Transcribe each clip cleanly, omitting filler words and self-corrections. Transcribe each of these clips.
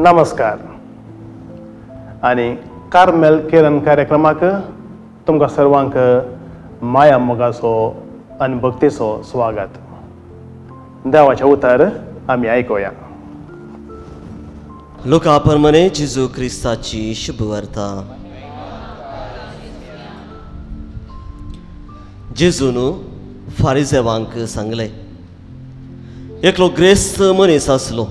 नमस्कार आणि कार्मेल किरण कार्यक्रमाक तुमकां सर्वांक माया मोगाचो आनी भक्तीचो स्वागत. देवाचें उतर आमी आयकुया. लोकाप्रमाणे जेजू क्रिस्ताची शुभ वार्ता. जेजून फारिसेवांक सांगले, एकलो ग्रेस्त मनीस आसलो.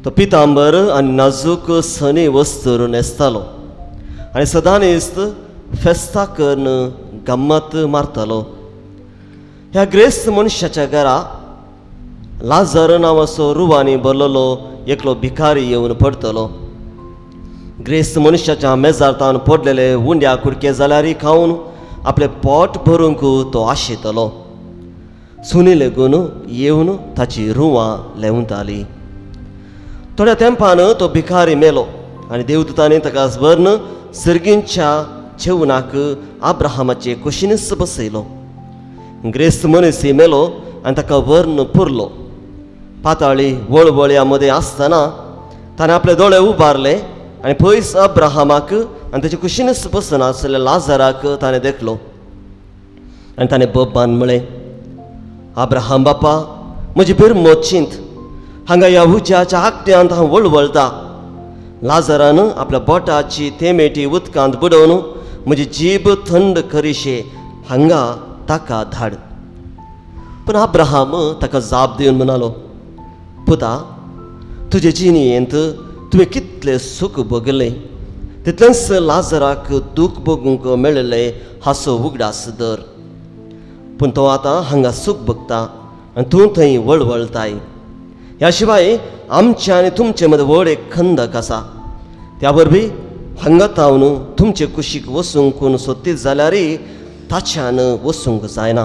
तो पितांबर आनी नाजूक सनी वस्तर न्हेसतालो आनी सदांच फेस्तां करून गम्मत मारतालो. ह्या ग्रेस्त मनशाच्या घरा लाजर नांवाचो रुवानी भरलेलो एकलो भिकारी येवन पडतलो. ग्रेस्त मनशाच्या मेजार तावन पडलेले उंड्या कुडके जाल्यार खावन आपले पोट भरूंक तो आशेतलो. सुनी लेगून येवन ताची रुवां लेवताली. थोड्या तेंपान तो भिकारी मेलो आनी देवदूतांनी ताका व्हरून सर्गींच्या जेवणाक अब्राहमाचे कुशीनच बसयलो. ग्रेस्त मनीस मेलो आनी ताका व्हरून पुरलो. पाताळी वळवळ्या मदें आसतना ताणें आपले दोळे उबारले आनी पयस अब्राहमाक आनी ताचे कुशीनच बसून आसलेल्या लाजराक ताणें देखलो. आनी ताणें बब्बान म्हळें, अब्राहम बापा, म्हजी भिर मोचिंत. हांगा ह्या उज्याच्या आकट्यांत हांव वळवळटा. लाजरान आपल्या बोटाची थेमेटी उदकांत बुडोवन म्हजी जीब थंड करीशे हांगा ताका धाड. पूण अब्राहम ताका जाप दिवन म्हणालो, पुता, तुजे जिणेंत तुवें कितलें सूख भोगलें, तितलेंच लाजराक दूख भोगूंक मेळिल्लें हांसो उगडास दर. पूण तो आतां हांगा सूख भोगता आनी तूं थंय वळवळताय. ह्या शिवाय आमचे आनी तुमचे मदें व्हड एक खंदक आसा. त्या वरवीं हांगा तावन तुमचे कुशीक वसूंक सोदीत जाल्यार ताच्यान वसूंक जायना.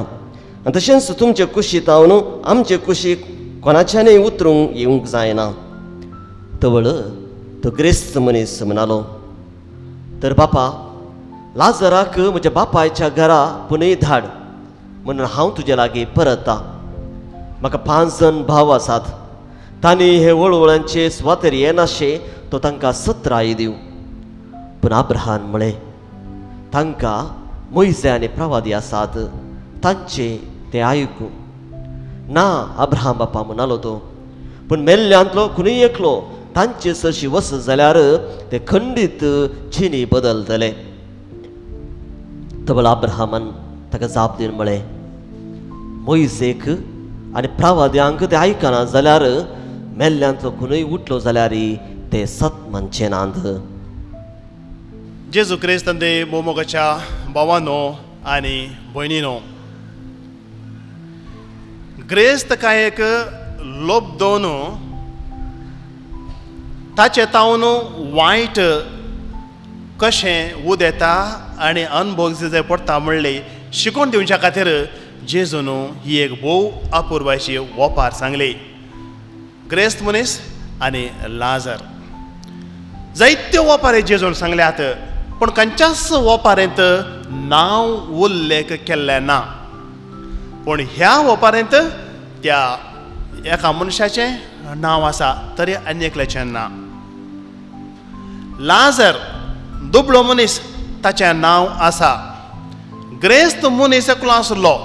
आनी तशेंच तुमचे कुशी तावन आमचे कुशीक कोणाच्यानय उतरूंक येवंक जायना. तवळ तो ग्रेस्त मनीस म्हणालो, तर बापा, लाजराक म्हज्या बापायच्या घरा पुनय धाड, म्हणून हांव तुजे लागीं परता. म्हाका 5 जण भाव आसात. तांणी हे वळवळांचे स्वातेर येनाशे तो तांकां 17 दिवं. पूण अब्राहम म्हळें, तांकां मोइजे आनी प्रवादी आसात, तांचे ते आयकूं ना. अब्राहम बापा म्हणालो तो. पूण मेल्ल्यांतलो कुणूय एकलो तांचे सरशी वचत जाल्यार ते खंडीत जिणी बदलतले. तबल अब्राहमान ताका जाप दिवन म्हळें, मोइजेक आनी प्रवाद्यांक ते आयकना जाल्यार मेल्ल्यांतलो कुणूय उठलो जाल्यार ते सत म्हणचे नांद. जेजू क्रिस्तांदे मोमोगाच्या भावांनो आनी भयणीनो, ग्रेस्त कांयक लोभ दोन ताचे तावन वायट कशें उद येता आनी अनुभव जे पडटा म्हणले शिकोवन दिवच्या खातीर जेजून ही एक भोव अपुर्वाची वोपार सांगली. ग्रेस्त मनीस आनी लाजर जायत्यो वोपारे जेजून सांगल्यात, पूण खंयच्याच वोपारेंत नांव उल्लेख केल्लें ना. पूण ह्या वोपारेंत त्या एका मनशाचें नांव आसा, तरी आनी एकल्याचें ना. लाजर दुबळो मनीस, ताचें नांव आसा. ग्रेस्त मनीस एकलो आसलो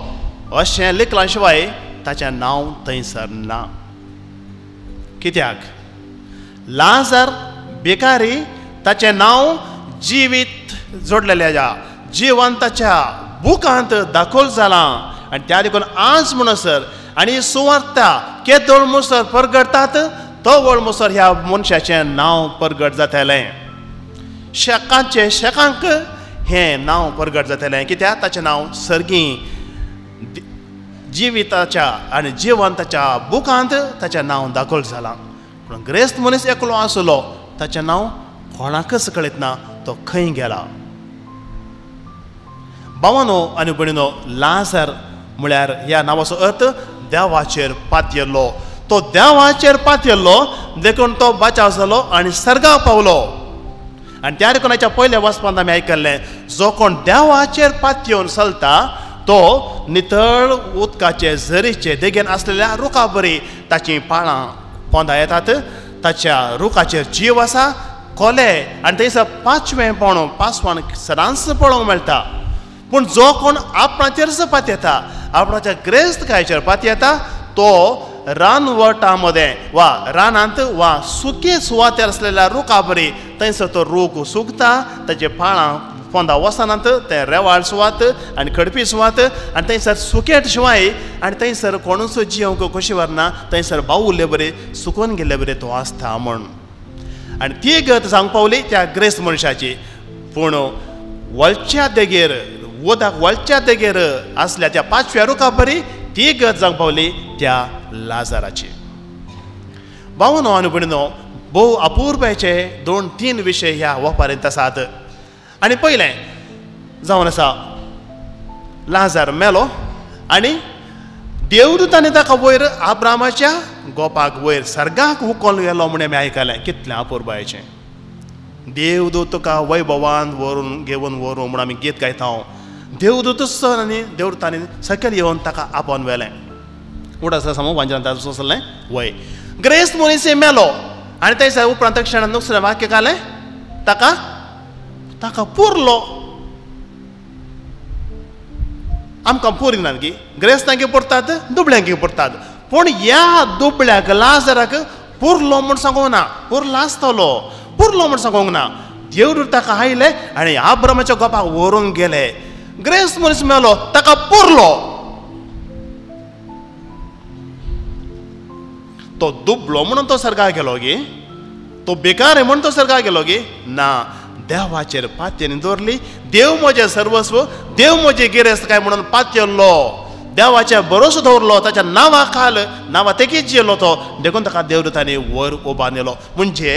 अशें लिखला शिवाय ताचें नांव थंयसर ना. कित्याक? लाजर भिकारी, ताचें नांव जिवीत जोडलेल्या जिवंताच्या बुकांत दाखोल जालां. आनी त्या देखून आज म्हणसर आनी सुवार्ता केदोळ म्हणसर परगडटात, तो वळ म्हणसर ह्या मनशाचें नांव परगट जातलें. शेकांचे शेकांक हें नांव परगट जातलें. कित्याक? ताचें नांव सर्गी जिविताच्या आनी जिवंताच्या बुकांत ताचें नांव दाखोल जालां. पूण ग्रेस्त मनीस एकलो आसलो, ताचें नांव कोणाकच कळीत ना, तो खंय गेला. भावांनो आनी भयणीनो, लाजर म्हळ्यार ह्या नांवाचो अर्थ देवाचेर पातयल्लो. तो देवाचेर पातयल्लो देखून तो बचाव जालो आनी सर्गाक पावलो. आनी त्या देखून पयल्या वचपांत आमी आयकल्लें, जो कोण देवाचेर पातयेवन चलता तो नितळ उदकाचे झरीचे देगेन आसलेल्या रुखा बरी ताची पाळां पोंदा येतात, ताच्या रुखाचेर जीव आसा कोले आनी थंयसर पांचवान सदांच पळोवंक मेळटा. पूण जो कोण आपणाचेरच पातयेता, आपणाच्या ग्रेस्तकायेचेर पातयेता, तो रानवटामध्ये वा रानांत वा सुके सुवातेर असलेल्या रुखा बरी थंयसर तो रूख सुकता. ताचे पाळां पोंदा वसनांत ते रेवाळ सुवात आनी खडपी सुवात आनी थंयसर सुकेट शिवाय आनी थंयसर कोणूच जियोंक कशी व्हरना. थंयसर भाव उरले बरे सुकून गेल्ले बरे तो आसता म्हूण. आनी ती गत जावंक पावली त्या ग्रेस्त मनशाची. पूण वळच्या देगेर उदक वळच्या देगेर असल्या त्या पांचव्या रुखा बरी ती गत जावंक पावली त्या लाजाराची. भावांनो आनी भयणींनो, भोव अपुर्बायेचे 2-3 विशय ह्या वापारींत आसात. आनी पयलें जावन आसा लाजार मेलो आनी देवदूतांनी ताका वयर आब्रामाच्या गोपाक वयर सर्गाक हुकोन गेलो म्हणून आमी आयकलें. कितलें अपुर्बायेचें. देवदूत तुका वैभवान व्हरून घेवन व्हरू म्हणून आमी गीत गायता. देवदूतच आनी देवदूतांनी सकयल येवन ताका आपोवन व्हेलें. उडस समो वांजरांत सोंसलें वय. ग्रेस्त मनीस मेलो आनी थंयसर उपरांत क्षणान दुसरें वाक्य घालें ताका पुरलो. आमकां पुरिनात गी, ग्रेस्तांक पुरतात, दुबळ्यांक पुरतात. पूण ह्या दुबळ्याक लाजराक पुरलो म्हूण सांगूंक ना, पुरलो आसतलो, पुरलो म्हूण सांगूंक ना. देवदूत ताका आयले आनी आब्रामाच्या गोपाक व्हरून गेले. ग्रेस्त मनीस मेलो, ताका पुरलो. तो दुबळो म्हणून तो सर्गाक गेलो गे, तो बेकार आहे म्हणून तो सर्गाक गेलो गे ना. देवाचेर पातयेन दवरली. देव म्हजें सर्वस्व, देव म्हजी गिरेस्त काय म्हणून पातयल्लो, देवाच्या भरोसो दवरलो, ताच्या नांवा खाल नांवा तेकीच जियेलो तो. देखून ताका देवदूतांनी वयर उबा नेलो. म्हणजे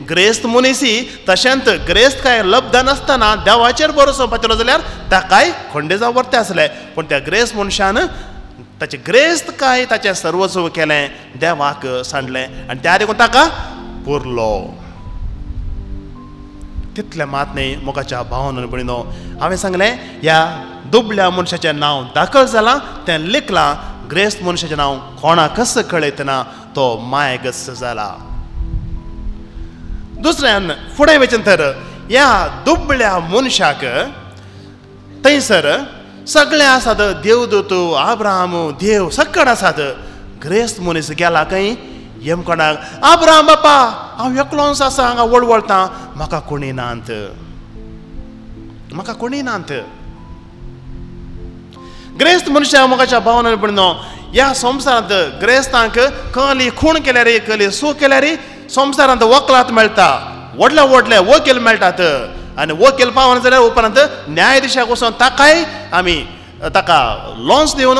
ग्रेस्त मनीसी तशेंच ग्रेस्त काय लब्ध नासतना देवाचेर भरोसो पातयलो जाल्यार ताकाय खंडे जावं वर्ते आसलें. पूण त्या ग्रेस्त मनशान ताचे ग्रेस्त काय ताचें सर्वस्व केलें, देवाक सांडलें आनी त्या देखून ताका पुरलो. तितलें मात न्ही मोगाच्या भावान भयणीनो. हांवें सांगलें ह्या दुबळ्या मनशाचें नांव दाखल जालां, तें लिखलां. ग्रेस्त मनशाचें नांव कोणाक कसं कळयतना तो मायगस जाला. दुसऱ्यान फुडें वचून तर ह्या दुबळ्या मनशाक थंयसर सगळे आसात. देवदूत, आब्राम, देव सकड आसात. ग्रेस्त मनीस गेला खंय येम कोणाक, आब्राम बापा हांव एकलोच आसा हांगा वळवळटा, म्हाका कोणी नात, म्हाका कोणी नात. ग्रेस्त मनशा मोगाच्या भावना भयणीनो, ह्या संवसारांत ग्रेस्तांक खंयली खूण केल्यार खंयली सू केल्यार संवसारांत वकलात मेळटा, व्हडले व्हडले वकील मेळटात. आनी वकील पावना जाल्यार उपरांत न्यायाधीशाक वचून ताकाय आमी ताका लॉन्स दिवन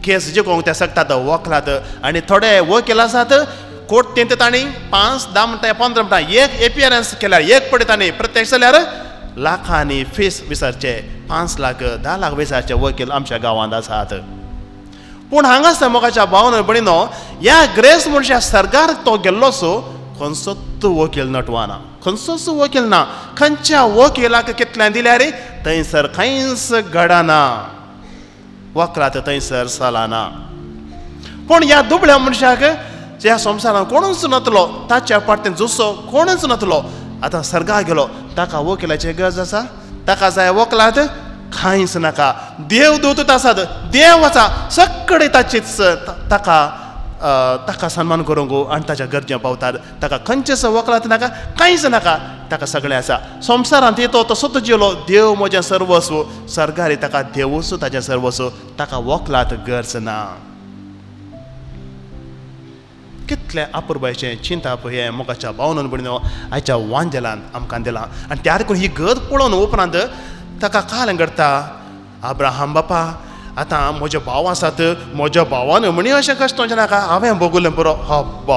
केस जिखोवंक ते शकतात वकिलात. आनी थोडे वकील आसात कोर्ट तेंत तांणी 5-10 मिनटां 15 मिनटां एक एपियरन्स केल्यार एक पटी तांणी प्रत्यक्ष जाल्यार लाखांनी फीस विचारचे. 5 लाख 10 लाख विचारचे वकील आमच्या गांवांत आसात. पूण हांगासर मोगाच्या भावना भयणीनो, ह्या ग्रेस्त मनशा सर्गार तो गेल्लोसो खंयचोच वकील नटवाना, खंयचोच वकील ना. खंयच्या वकिलाक कितलें दिल्यार थंयसर खंयच घडना, वकिलात थंयसर चलना. पूण ह्या दुबळ्या मनशाक ह्या संवसारांत कोणूच नतलो, ताच्या पाटेन जुस्सो कोणूच नतलो. आतां सर्गाक गेलो, ताका वकिलाची गरज आसा, ताका जाय वकिलात खंयच नाका. देवदूत आसात, देव आसा, सगळे ताचीच ताका सन्मान करूंक आनी ताच्या गरजे पावतात. ताका खंयचेच वकिलात नाका, कांयच नाका, ताका सगळें आसा. संवसारांत येतो तो सतत जियेलो, देव म्हजें सर्वस्व. सर्गारी ताका देवूच ताचें सर्वस्व, ताका वकिलात गरज ना. कितलें अपुर्बायेचें चिंता हें मोगाच्या भावनान भयणीनो आयच्या वांजेलान आमकां दिलां. आनी त्या देखून ही गत पळोवन उपरांत ताका काल घडटा, आब्राहाम बापा आतां म्हजे भाव आसात, म्हज्या भावान म्हणी अशें कश्ट नाका, हांवें भोगुल्लें पुरो. हब्बा,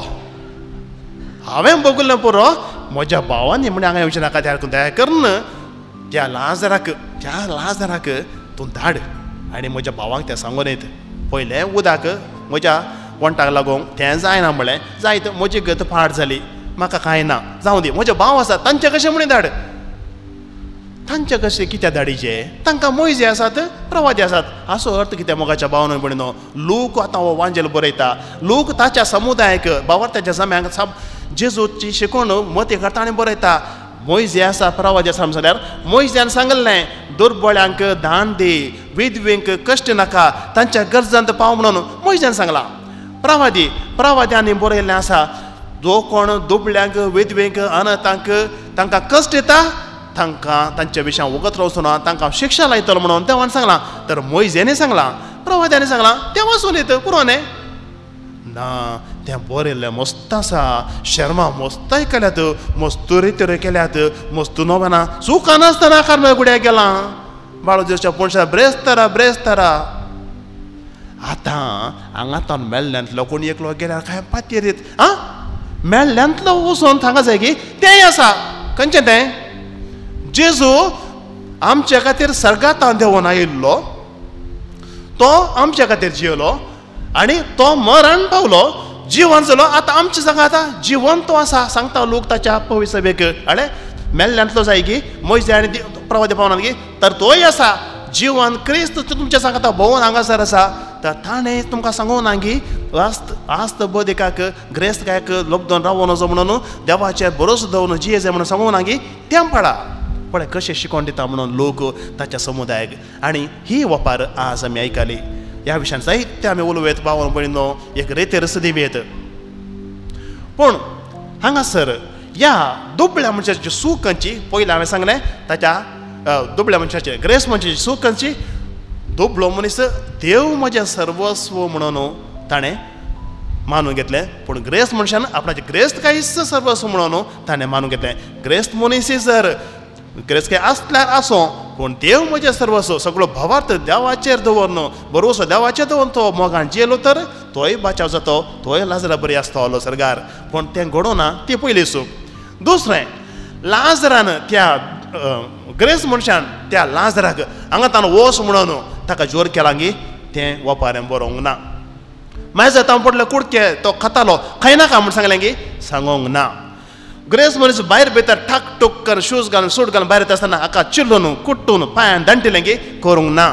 हांवें भोगुल्लें पुरो, म्हज्या भावांनी म्हणी हांगा येवचें नाका. त्या दया करून त्या लाजराक तूं धाड आनी म्हज्या भावांक तें सांगून येत. पयलें उदक म्हज्या वंटाक लागूंक तें जायना म्हणलें, जायत म्हजी गत पाड जाली, म्हाका कांय ना, जावं दी. म्हजे भाव आसात तांचे कशें म्हणी धाड. तांचे कशें कित्या धाडीचे, तांकां मोयजे आसात, प्रवादी आसात. हाचो अर्थ कितें मोगाच्या भावनान भयणीनो. लोक आतां हो वांजेल बरयता, लोक ताच्या समुदायाक बावर ताच्या जम्याक जेजूची शिकवण मती करता आनी बरयता. मोइजे आसा प्रवादी आसा जाल्यार मोइज्यान सांगलें दुर्बळ्यांक दान दी, विधवेंक कश्ट नाका, तांच्या गरजांत पाव म्हणून मोइज्यान सांगलां. प्रवाद्यांनी बरयल्लें आसा जो कोण दुबळ्यांक विधवेंक अनाथांक तांकां कश्ट येता तांकां तांच्या विशयां वगत रावचो ना, तांकां शिक्षा लायतलो म्हणून देवान सांगलां. तर मोइजेनी सांगलां, प्रवाद्यांनी सांगलां तें वाचून येत पुरोने ना. तें बरयल्लें मस्त आसा, शर्मा मस्ताय केल्यात, मस्तू रित्यो केल्यात, मस्तू नोवेना चुका नासतना कार्मेल गुड्याक गेलां. बाळूजेच्या पोणशा ब्रेस्तारा आतां हांगातान मेल्ल्यांतलो कोण एकलो गेल्यार काय पातयेरीत मेल्ल्यांतलो वचून हांगा जाय की तेंय आसा. खंयचें तें? जेजू आमच्या खातीर सर्गांत देंवन आयिल्लो, तो आमच्या खातीर जियेलो आनी तो मरण पावलो, जिवन जालो. आतां आमच्या जागा आतां जिवन तो आसा सांगता लोक ताच्या पवित्र सभेक. अरे मेल्ल्यांतलो जाय की मोइजे आनी प्रवादी पावनात की, तर तोय आसा जिवन क्रिस्त तुमच्या सांगता भोवून हांगासर आसा. तर ताणें तुमकां सांगूं ना की आस्त बोदिकाक ग्रेस्तकायक लोबदोन रावूं नजो म्हणून देवाचेर भरोसो दवरून जिये जाय म्हणून सांगूं ना की तें पळा पळय कशें शिकोवन दिता म्हणून लोक ताच्या समुदायाक. आनी ही वपार आज आमी आयकली. ह्या विशयान जायते आमी उलोवयत भावन भयणीनो, एक रेतेर सदिवेत. पूण हांगासर ह्या दुबळ्या मनशाची सूख खंयची, पयलीं हांवें सांगलें ताच्या दुबळ्या मनशाची ग्रेस मनशाची सूख खंयची. दुबळो मनीस देव म्हजें सर्वस्व म्हणून ताणें मानून घेतलें. पूण ग्रेस्त मनशान आपणाचें ग्रेस्त कांयच सर्वस्व म्हणून ताणें मानून घेतलें. ग्रेस्त मनीस जर ग्रेस्त काय आसल्यार आसूं, पूण देव म्हजें सर्वस्व सगळो भवार्थ देवाचेर दवरून भरवोसो देवाचेर दवरून तो मोगान जियेलो तर तोय बाचाव जातो, तोय लाजरा बरी आसतलो सरगार. पूण तें घडोवना ती पयली सूख. दुसरें, लाजरान त्या ग्रेस्त मनशान त्या लाजराक हांगा ताणें वोस म्हणून ताका जोर केला की तें वपारें बरोवंक ना. मागीर जाता पडले कुडके तो खातालो, खायनाका म्हूण सांगलें की सांगोंक ना. ग्रेस्त मनीस भायर भितर ठाक टूक करून शूज घालून सूट घालून भायर येता आसतना हाका चिल्लून कुट्टून पांयान दांटिलें की करूंक ना.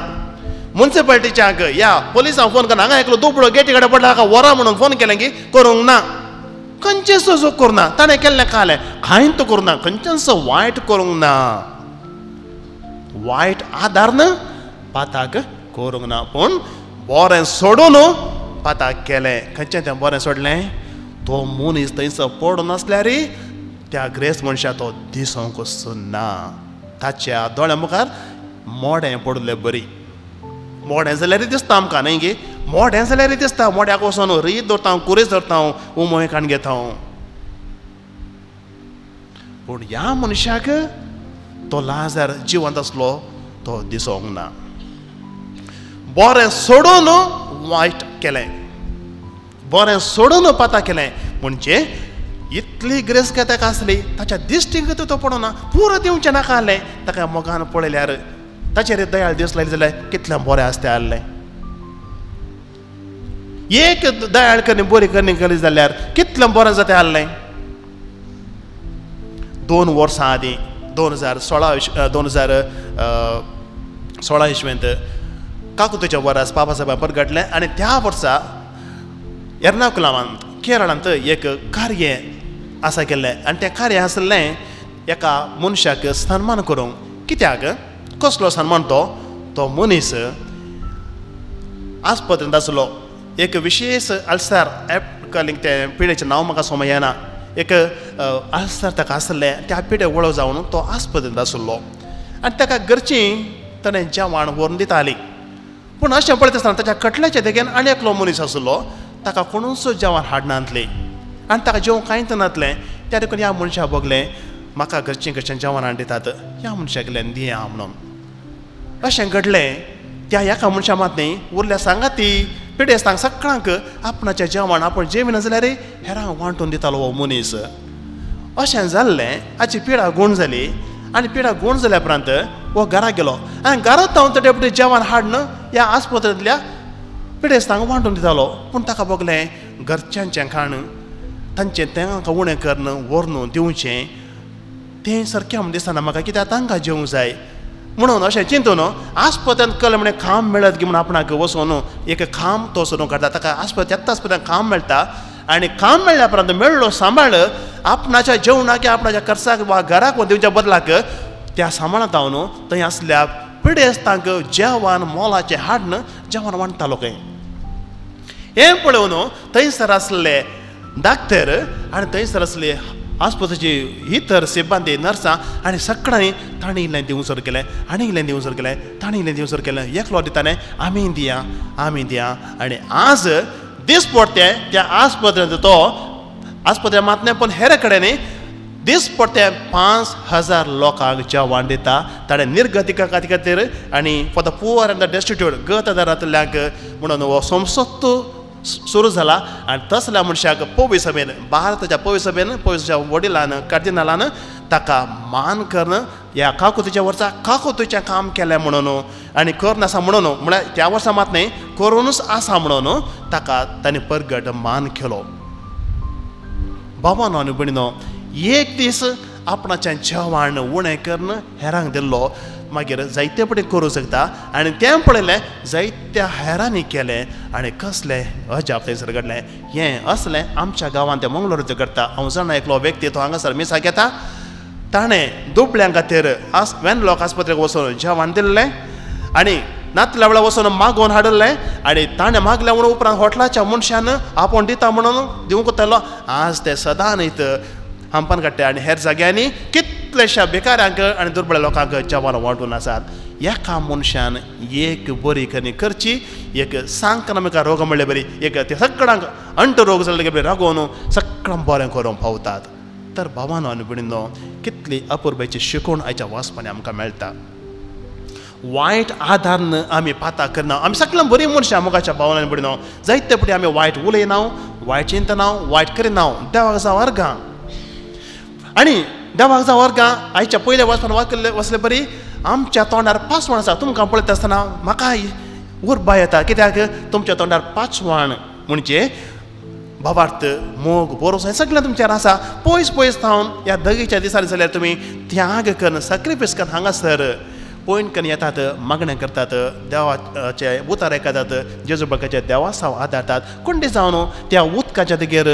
म्युनिसिपालिटीच्याक या पुलिसांक फोन करून हांगा एकलो दुबळो गेटी कडेन पडला हाका व्हरा म्हणून फोन केलें की करूंक ना. खंयचेच चूक करूं ना. ताणें केल्लें कालें खांयत करूं ना, खंयचेंच वायट करूंक ना, वायट आदार न पाताक करूंक ना. पूण बरें सोडून पाताक केलें. खंयचें तें बरें सोडलें? तो मनीस थंयसर पडून आसल्यार त्या ग्रेस्त मनशा तो दिसोंकच ना. ताच्या दोळ्या मुखार मोडें पडलें बरी. मोडें जाल्यार दिसता आमकां न्हय गे, मोडें जाल्यार दिसता. मोड्याक वचोन रीत धरता हांव, कुरीस धरता हांव, उमय काण घेता हांव. पूण ह्या मनशाक तो लाजार जिवंत आसलो तो दिसोंक ना. बरें सोडून वायट केलें, बरें सोडून पाता केलें. म्हणजे इतली ग्रेस्त काय ताका आसली ताच्या दिश्टीक तो पडोना. पुरो दिवचें नाका आसलें. ताका मोगान पळयल्यार ताचेर दयाळ दिवस लायले जाल्यार कितलें बरें आसतें आसलें. एक दयाळ करणी बरी करणी केली जाल्यार कितलें बरें जातें आसलें. 2 वर्सां आदीं 2016 इस्वेंत काकुतेच्या वरास बाबा साहेबान परगटलें. आनी त्या वर्सा एर्नाकुलमांत केरळांत एक कार्य आसा केल्लें. आनी तें कार्य आसलें एका मनशाक सन्मान करूंक. कित्याक? कसलो सन्मान तो मनीस आस्पत्रेंत आसलो. एक विशेश अल्सर कलिंग तें पिडेचें नांव म्हाका समज येना. एक अल्सर ताका आसलें. त्या पिडे वळो जावन तो आस्पत्रेंत आसलो. आनी ताका घरचीं ताणें जेवण व्हरून दितालीं. पूण अशें पळयत आसतना ताच्या कटल्याच्या देगेन आनी एकलो मनीस आसलो. ताका कोणूच जेवण हाडनातलें आनी ताका जेवण कांयच नातलें. त्या देखून ह्या मनशाक बगलें म्हाका घरचीं कडच्यान जेवण हाड दितात, ह्या मनशाक गेलें दिया म्हणून. अशें घडलें. त्या एका मनशा मात न्ही उरल्या सांगाती पिडेस्तांक सगळ्यांक आपणाचें जेवण आपूण जेविना जाल्यार हेरांक वांटून दितालो हो मनीस. अशें जाल्लें. हाची पिडा गूण जाली. आनी पिडा गूण जाल्या उपरांत हो घरा गेलो. आनी घरांत जावन तेवटें जेवण हाडन ह्या आस्पत्रेंतल्या पिडेस्तांक वांटून दितालो. पूण ताका बगलें घरच्यांचें खाण तांचें तांकां उणें करून व्हरून दिवचें तें सारकें म्हण दिसना म्हाका, कित्याक तांकां जेवंक जाय म्हणून. अशें चिंतून आस्पत्रेंत कळ्ळें म्हणे काम मेळत की म्हूण आपणाक वचून एक काम तो सोदूंक काडटा. ताका येता आस्पत्रेंत काम मेळटा आणि काम मेळ्ळ्यापर्यंत मेळ्ळो सांबाळ आपणाच्या जेवणाक आपणाच्या खर्चाक वा घराक वा दिवच्या बदलाक त्या सांबाळांत हांव थंय आसल्या पिडेस्तांक जेवण मोलाचें हाडन जेवण वांटतालो खंय. हें पळोवन थंयसर आसले डाक्टर आनी थंयसर आसले आस्पत्रेची इतर सिब्बंदी नर्सां आनी सगळ्यांनी ताणें इल्लें दिवसर केलें आनी इल्लें दिवसर केलें ताणें इल्लें दिवसर केलें एकलो दितालें आमी दिया आनी आज दीस पडटें त्या आस्पत्रेंत तो आस्पत्रे मातलें पूण हेर कडेन दीस पडटे 5,000 लोकांक जेवण दिता ताणें निर्गतिका खातीर आनी for the poor end the destitute गत दारांतल्यांक म्हणून हो संसद सुरू जाला आनी तसल्या मनशाक पवी सभेन भारताच्या पवी सभेन पवीच्या वडिलान कार्दिनालान ताका मान करून ह्या काकुतीच्या वर्सा काकुतीचें काम केलें म्हणून आनी कर नासा म्हणून म्हळ्यार त्या वर्सा मात न्ही करूनच आसा म्हणून ताका ताणें परगट मान केलो. बाबानो आनी भयणीनो एक दीस आपणाचें जेवण उणें करून हेरांक दिल्लो मागीर जायते पटेन करूं शकता आनी तें पळयलें जायत्या हेरांनी केलें आनी कसलें अजाप थंयसर घडलें. हें असलें आमच्या गांवांत तें मंगळूरूच करता. हांव जाणा एकलो व्यक्ती तो हांगासर मिसा घेता ताणें दुबळ्यां खातीर वेनलॉक आस्पत्रेक वचून जेवण दिल्लें आनी नातल्या वेळा वचून मागोवन हाडलें आनी ताणें मागलें म्हणून उपरांत हॉटेलाच्या मनशान आपूण दिता म्हणून दिवंक वतालो. आज ते सदां न्हीत हांपान काडटा आनी हेर जाग्यांनी कितलेशा बेकारांक आनी दुर्बळ लोकांक जेवण वांटून आसात. एका मनशान एक बरी कनी करची एक सांक्रमिका रोग म्हणले बरी एक ते सगळ्यांक अंट रोग जाल्ले बरी रागोवन सगळ्यांक बरें करूंक पावतात. तर भावानो आनी भयणीनो कितली अपुर्बेची शिकवण आयच्या वाचपानी आमकां मेळटा. वायट आदारन आमी पाता करना आमी सगळ्यां बरी मनशां मुखाच्या भावानो आनी भयणीनो जायते पटी आमी वायट उलयना वायट चिंतना वायट करिना देवाक जावं अर्गां आनी देवाक जावं अर्गां आयच्या पयल्या वाचपान वचले बरी आमच्या तोंडार पांचवण आसा. तुमकां पळयत आसतना म्हाका उर्बा येता कित्याक तुमच्या तोंडार पांचवण म्हणजे भावार्थ मोग बरोस हें सगळें तुमचेर आसा. पयस थावन ह्या दगेच्या दिसांनी जाल्यार तुमी त्याग करून सॅक्रिफायस करून हांगासर पॉयंट करून येतात मागणें करतात देवाचे उतार आयकतात जेजू बापाच्या देवा साव आदारतात. कोण जावन त्या उदकाच्या देगेर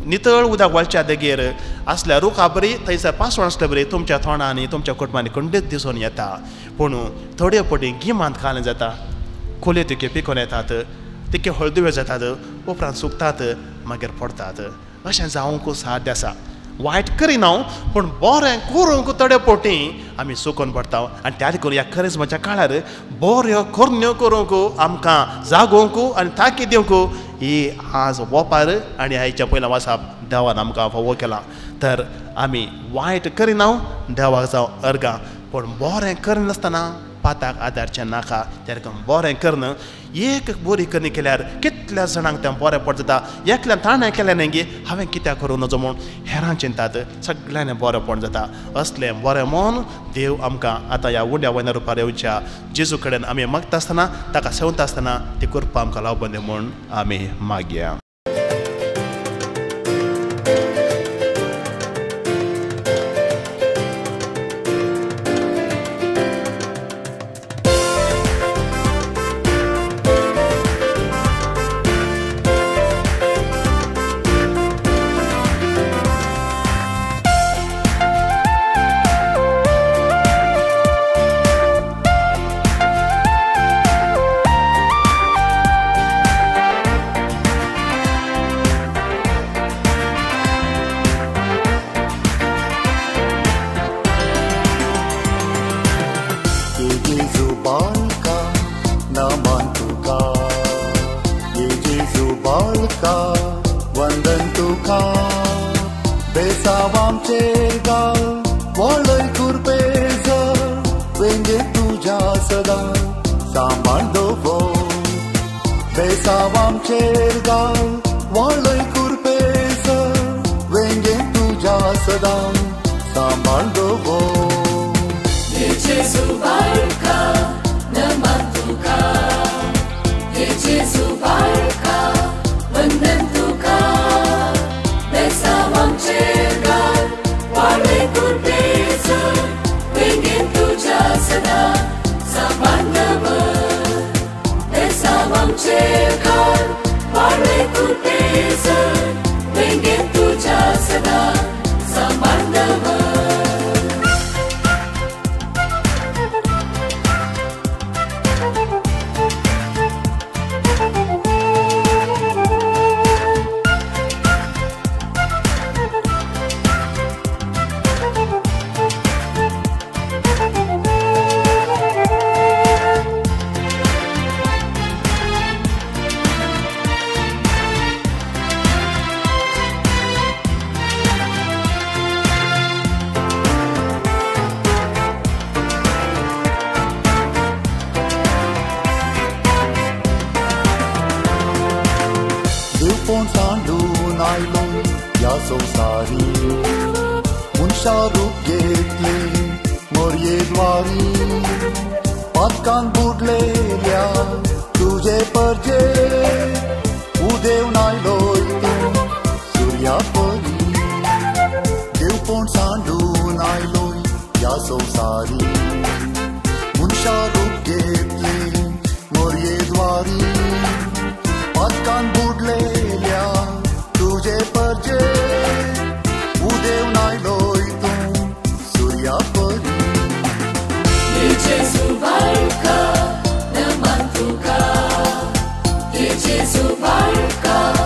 नितळ उदक वळच्या देगेर असल्या रुखा बरी थंयसर पांचवण आसल्या बरी तुमच्या तोंडांनी तुमच्या कुटुंबांनी खंडीत दिसून येता. पूण थोड्यो पटी गिमांत घालून जाता खोले तिके पिकोवन येतात तिके हळदुवे जातात उपरांत सुकतात मागीर पडतात. अशें जावंक साध्य आसा. वायट करिना पूण बरें करूंक थोड्या पोटी आमी सुकोवन पडटा आनी त्या देखून ह्या खरेजमाच्या काळार बऱ्यो करण्यो करूंक आमकां जागोवंक आनी तांकी दिवंक ही आज वोपार आनी आयच्या पयल्या वासाप देवान आमकां फावो केला. तर आमी वायट करिना देवाक जावं अर्गां पूण बरें करिनासतना पाताक आदारचें नाका. त्या देखून बरें करून एक बरी करणी केल्यार कितल्या जाणांक तें बरें पडटा. एकल्यान ताणें केलें न्ही गे हांवें कित्याक करूं नजो म्हूण हेरां चिंतात सगळ्यांनी बरें पड जाता. असलें बरें मन देव आमकां आतां ह्या उंड्या वयल्या रुपार येवच्या जेजू कडेन आमी मागता आसतना ताका सेवता आसतना ती कृपा आमकां लावूं दी म्हूण आमी मागया. Chegar, parle tu peso. देवपण सांडून आयलो या संवसारी मनशा रूप घेतले मोरयेद्वारी पातकान बुडलेल्या तुझे परजे उदेव आयलोय तूं सूर्या परी देवपण सांडून आयलोय या संवसारी मनशा रूप घेतले मोरयेद्वारी पातकान बुडलेल्या तुझे परजे उदेव आयलोय तूं सूर्या परी Jesu barca, naman tuka, Jesu barca.